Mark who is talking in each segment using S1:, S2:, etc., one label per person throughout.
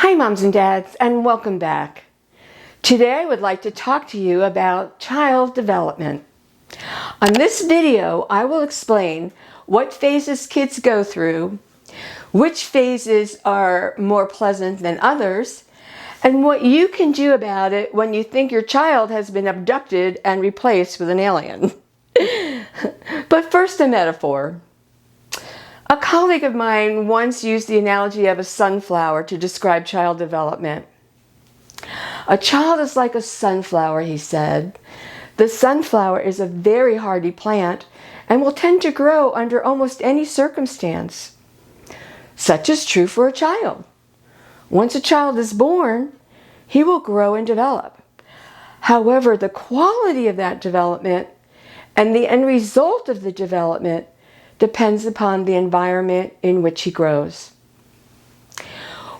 S1: Hi moms and dads, and welcome back. Today I would like to talk to you about child development. On this video I will explain what phases kids go through, which phases are more pleasant than others, and what you can do about it when you think your child has been abducted and replaced with an alien. But first, a metaphor. A colleague of mine once used the analogy of a sunflower to describe child development. A child is like a sunflower, he said. The sunflower is a very hardy plant and will tend to grow under almost any circumstance. Such is true for a child. Once a child is born, he will grow and develop. However, the quality of that development and the end result of the development depends upon the environment in which he grows.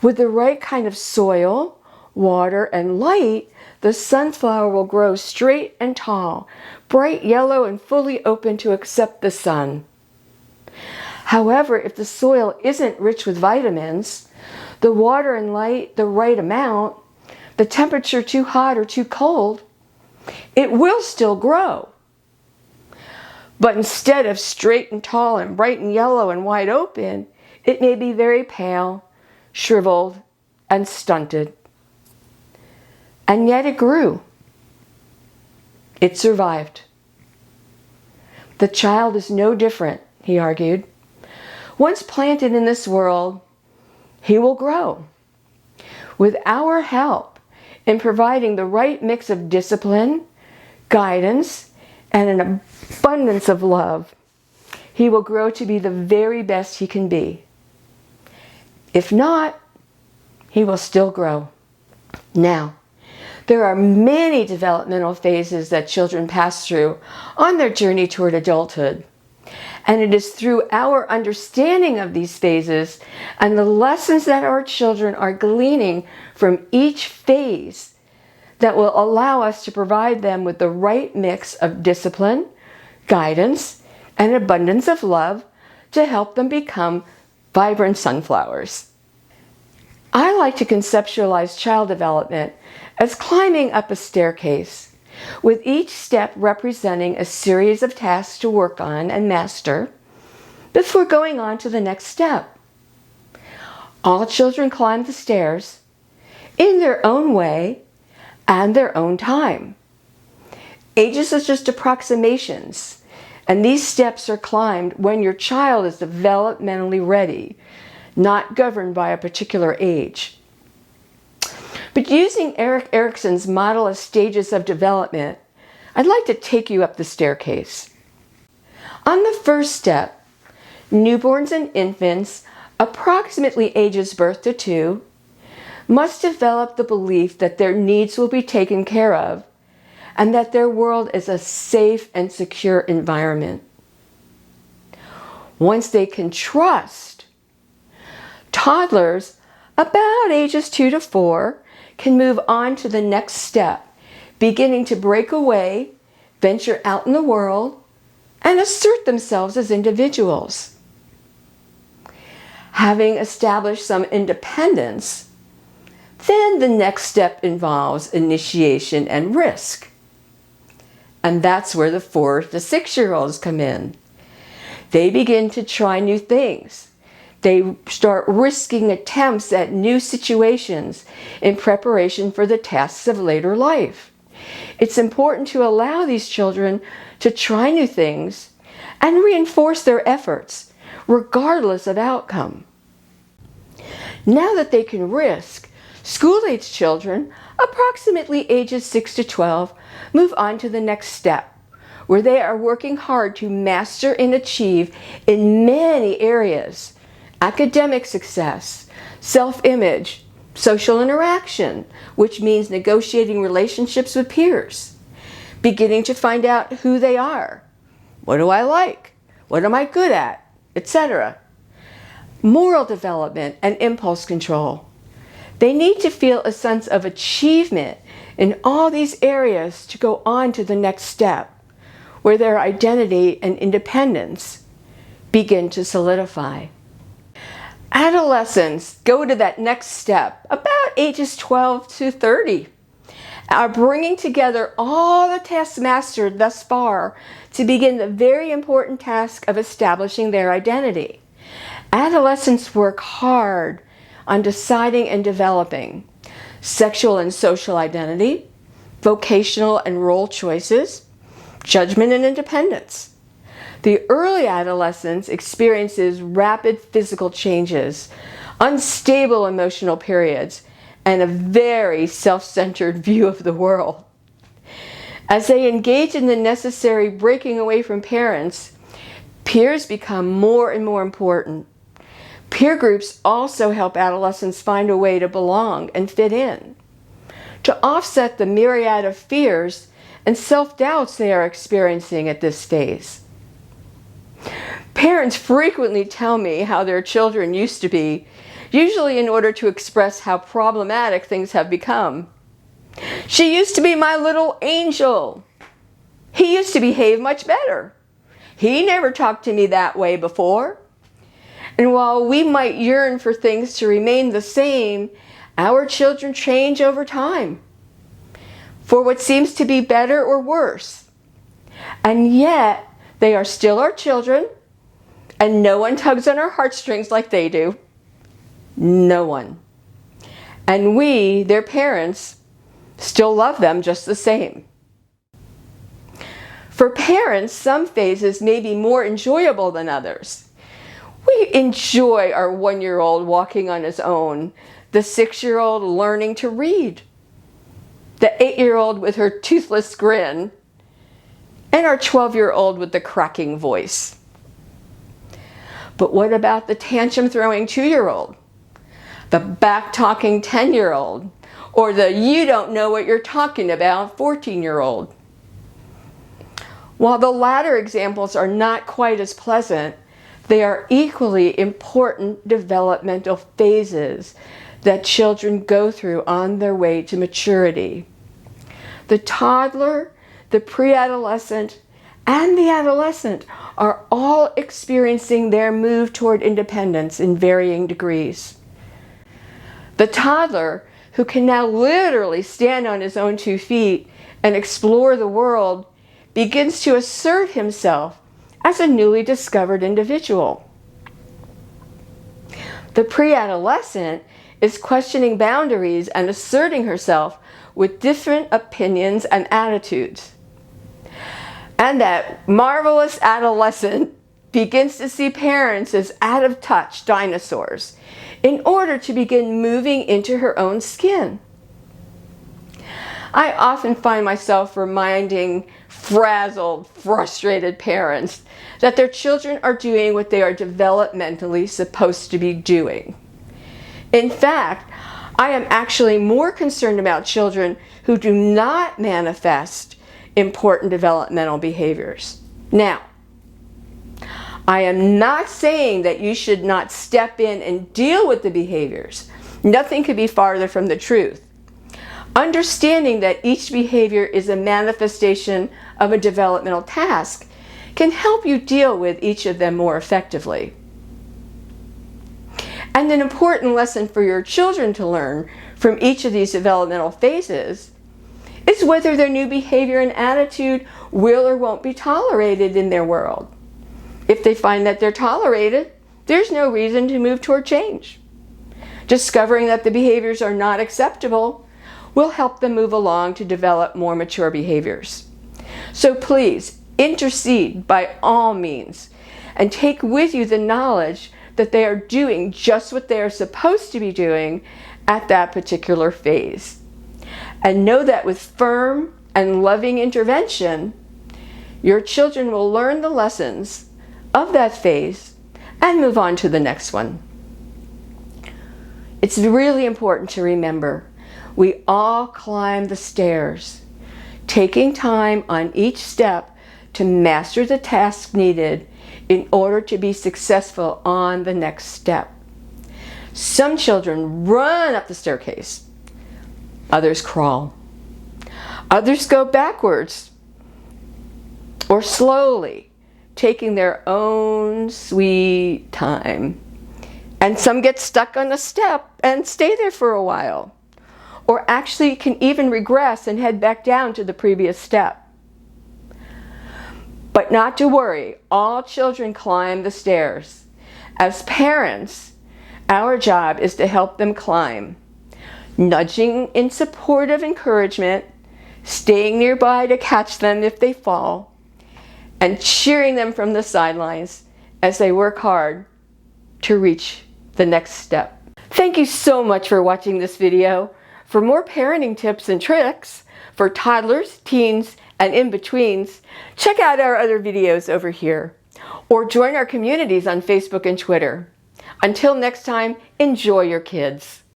S1: With the right kind of soil, water, and light, the sunflower will grow straight and tall, bright yellow and fully open to accept the sun. However, if the soil isn't rich with vitamins, the water and light the right amount, the temperature too hot or too cold, it will still grow. But instead of straight and tall and bright and yellow and wide open, it may be very pale, shriveled, and stunted. And yet it grew. It survived. The child is no different, he argued. Once planted in this world, he will grow. With our help in providing the right mix of discipline, guidance, and an abundance of love, he will grow to be the very best he can be. If not, he will still grow. Now, there are many developmental phases that children pass through on their journey toward adulthood. And it is through our understanding of these phases and the lessons that our children are gleaning from each phase that will allow us to provide them with the right mix of discipline, guidance, and abundance of love to help them become vibrant sunflowers. I like to conceptualize child development as climbing up a staircase, with each step representing a series of tasks to work on and master before going on to the next step. All children climb the stairs in their own way and their own time. Ages are just approximations, and these steps are climbed when your child is developmentally ready, not governed by a particular age. But using Erik Erikson's model of stages of development, I'd like to take you up the staircase. On the first step, newborns and infants, approximately ages birth to 2, must develop the belief that their needs will be taken care of and that their world is a safe and secure environment. Once they can trust, toddlers about ages 2 to 4 can move on to the next step, beginning to break away, venture out in the world, and assert themselves as individuals. Having established some independence, then the next step involves initiation and risk. And that's where the 4 to 6-year-olds come in. They begin to try new things. They start risking attempts at new situations in preparation for the tasks of later life. It's important to allow these children to try new things and reinforce their efforts, regardless of outcome. Now that they can risk, school-age children, approximately ages 6 to 12, move on to the next step, where they are working hard to master and achieve in many areas: academic success, self-image, social interaction, which means negotiating relationships with peers, beginning to find out who they are. What do I like? What am I good at? Etc. Moral development and impulse control. They need to feel a sense of achievement in all these areas to go on to the next step, where their identity and independence begin to solidify. Adolescents go to that next step about ages 12 to 30, are bringing together all the tasks mastered thus far to begin the very important task of establishing their identity. Adolescents work hard on deciding and developing sexual and social identity, vocational and role choices, judgment and independence. The early adolescence experiences rapid physical changes, unstable emotional periods, and a very self-centered view of the world. As they engage in the necessary breaking away from parents, peers become more and more important. Peer groups also help adolescents find a way to belong and fit in, to offset the myriad of fears and self-doubts they are experiencing at this phase. Parents frequently tell me how their children used to be, usually in order to express how problematic things have become. She used to be my little angel. He used to behave much better. He never talked to me that way before. And while we might yearn for things to remain the same, our children change over time for what seems to be better or worse. And yet, they are still our children, and no one tugs on our heartstrings like they do. No one. And we, their parents, still love them just the same. For parents, some phases may be more enjoyable than others. We enjoy our 1-year-old walking on his own, the 6-year-old learning to read, the 8-year-old with her toothless grin, and our 12-year-old with the cracking voice. But what about the tantrum-throwing 2-year-old? The back-talking 10-year-old? Or the you don't know what you're talking about 14-year-old? While the latter examples are not quite as pleasant, they are equally important developmental phases that children go through on their way to maturity. The toddler, the pre-adolescent, and the adolescent are all experiencing their move toward independence in varying degrees. The toddler, who can now literally stand on his own 2 feet and explore the world, begins to assert himself as a newly discovered individual. The pre-adolescent is questioning boundaries and asserting herself with different opinions and attitudes. And that marvelous adolescent begins to see parents as out-of-touch dinosaurs in order to begin moving into her own skin. I often find myself reminding frazzled, frustrated parents that their children are doing what they are developmentally supposed to be doing. In fact, I am actually more concerned about children who do not manifest important developmental behaviors. Now, I am not saying that you should not step in and deal with the behaviors. Nothing could be farther from the truth. Understanding that each behavior is a manifestation of a developmental task can help you deal with each of them more effectively. And an important lesson for your children to learn from each of these developmental phases is whether their new behavior and attitude will or won't be tolerated in their world. If they find that they're tolerated, there's no reason to move toward change. Discovering that the behaviors are not acceptable will help them move along to develop more mature behaviors. So please, intercede by all means and take with you the knowledge that they are doing just what they are supposed to be doing at that particular phase. And know that with firm and loving intervention, your children will learn the lessons of that phase and move on to the next one. It's really important to remember we all climb the stairs, taking time on each step to master the task needed in order to be successful on the next step. Some children run up the staircase, others crawl, others go backwards or slowly, taking their own sweet time. And some get stuck on a step and stay there for a while, or actually can even regress and head back down to the previous step. But not to worry, all children climb the stairs. As parents, our job is to help them climb, nudging in support of encouragement, staying nearby to catch them if they fall, and cheering them from the sidelines as they work hard to reach the next step. Thank you so much for watching this video. For more parenting tips and tricks for toddlers, teens, and in-betweens, check out our other videos over here, or join our communities on Facebook and Twitter. Until next time, enjoy your kids.